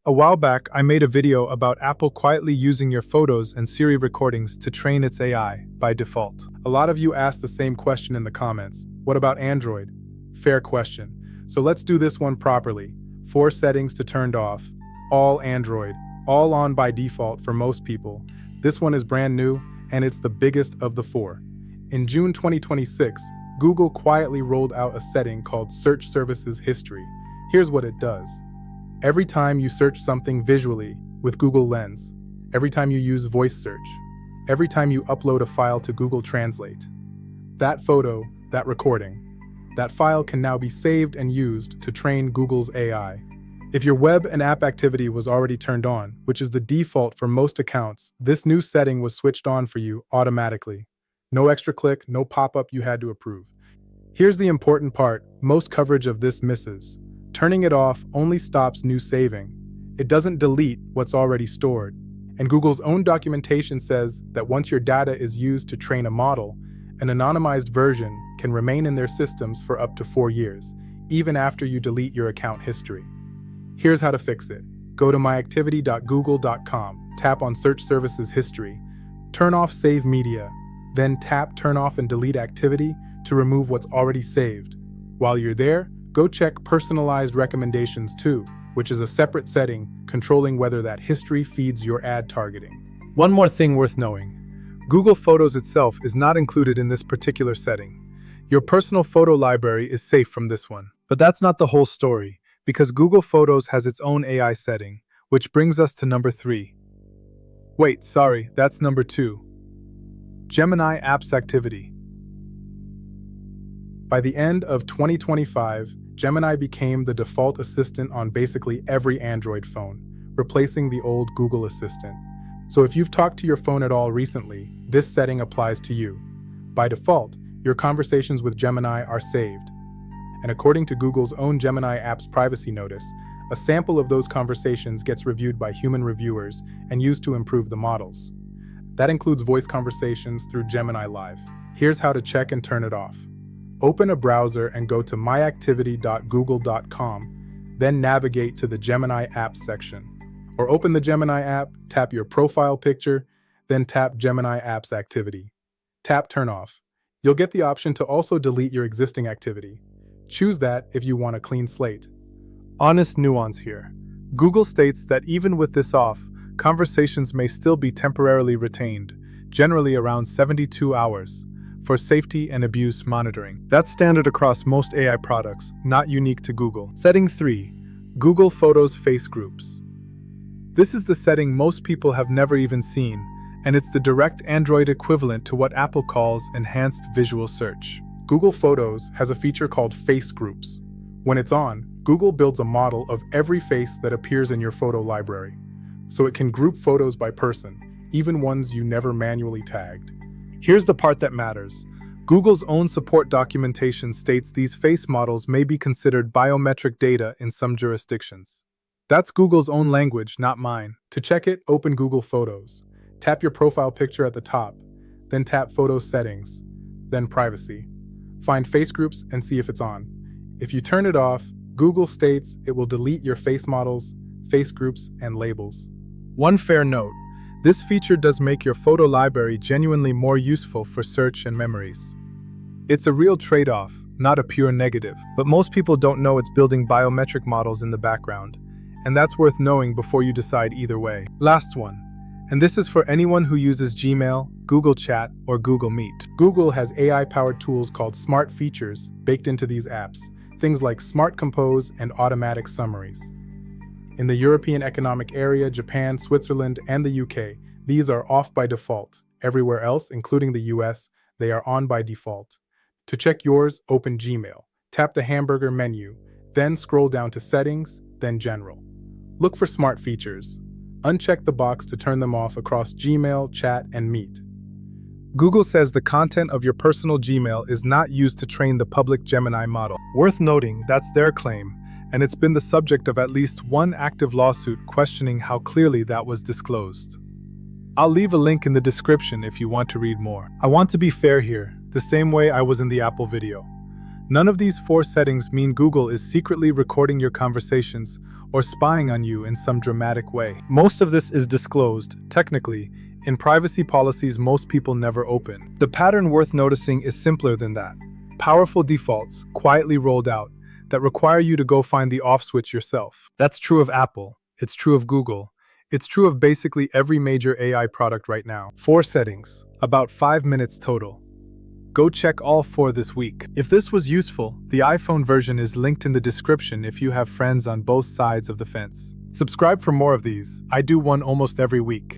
A while back, I made a video about Apple quietly using your photos and Siri recordings to train its AI by default. A lot of you asked the same question in the comments. What about Android? Fair question. So let's do this one properly. 4 settings to turned off. All Android. All on by default for most people. This one is brand new, and it's the biggest of the 4. In June 2026, Google quietly rolled out a setting called Search Services History. Here's what it does. Every time you search something visually with Google Lens, every time you use voice search, every time you upload a file to Google Translate, that photo, that recording, that file can now be saved and used to train Google's AI. If your web and app activity was already turned on, which is the default for most accounts, this new setting was switched on for you automatically. No extra click, no pop-up you had to approve. Here's the important part most coverage of this misses. Turning it off only stops new saving. It doesn't delete what's already stored. And Google's own documentation says that once your data is used to train a model, an anonymized version can remain in their systems for up to 4 years, even after you delete your account history. Here's how to fix it. Go to myactivity.google.com, tap on Search Services History, turn off Save Media, then tap Turn Off and Delete Activity to remove what's already saved. While you're there, go check Personalized Recommendations too, which is a separate setting controlling whether that history feeds your ad targeting. One more thing worth knowing. Google Photos itself is not included in this particular setting. Your personal photo library is safe from this one. But that's not the whole story, because Google Photos has its own AI setting, which brings us to number 3. Wait, sorry, that's number 2. Gemini Apps Activity. By the end of 2025, Gemini became the default assistant on basically every Android phone, replacing the old Google Assistant. So if you've talked to your phone at all recently, this setting applies to you. By default, your conversations with Gemini are saved. And according to Google's own Gemini Apps Privacy Notice, a sample of those conversations gets reviewed by human reviewers and used to improve the models. That includes voice conversations through Gemini Live. Here's how to check and turn it off. Open a browser and go to myactivity.google.com, then navigate to the Gemini Apps section. Or open the Gemini app, tap your profile picture, then tap Gemini Apps Activity. Tap Turn Off. You'll get the option to also delete your existing activity. Choose that if you want a clean slate. Honest nuance here. Google states that even with this off, conversations may still be temporarily retained, generally around 72 hours. For safety and abuse monitoring. That's standard across most AI products, not unique to Google. Setting 3. Google Photos Face Groups. This is the setting most people have never even seen, and it's the direct Android equivalent to what Apple calls enhanced visual search. Google Photos has a feature called Face Groups. When it's on, Google builds a model of every face that appears in your photo library, so it can group photos by person, even ones you never manually tagged. Here's the part that matters. Google's own support documentation states these face models may be considered biometric data in some jurisdictions. That's Google's own language, not mine. To check it, open Google Photos. Tap your profile picture at the top, then tap Photo Settings, then Privacy. Find Face Groups and see if it's on. If you turn it off, Google states it will delete your face models, face groups, and labels. One fair note. This feature does make your photo library genuinely more useful for search and memories. It's a real trade-off, not a pure negative, but most people don't know it's building biometric models in the background, and that's worth knowing before you decide either way. Last one, and this is for anyone who uses Gmail, Google Chat, or Google Meet. Google has AI-powered tools called Smart Features baked into these apps, things like Smart Compose and automatic summaries. In the European Economic Area, Japan, Switzerland, and the UK, these are off by default. Everywhere else, including the US, they are on by default. To check yours, open Gmail. Tap the hamburger menu, then scroll down to Settings, then General. Look for Smart Features. Uncheck the box to turn them off across Gmail, Chat, and Meet. Google says the content of your personal Gmail is not used to train the public Gemini model. Worth noting, that's their claim, and it's been the subject of at least one active lawsuit questioning how clearly that was disclosed. I'll leave a link in the description if you want to read more. I want to be fair here, the same way I was in the Apple video. None of these 4 settings mean Google is secretly recording your conversations or spying on you in some dramatic way. Most of this is disclosed, technically, in privacy policies most people never open. The pattern worth noticing is simpler than that. Powerful defaults, quietly rolled out, that require you to go find the off switch yourself. That's true of Apple. It's true of Google. It's true of basically every major AI product right now. 4 settings, about 5 minutes total. Go check all 4 this week. If this was useful, the iPhone version is linked in the description if you have friends on both sides of the fence. Subscribe for more of these. I do one almost every week.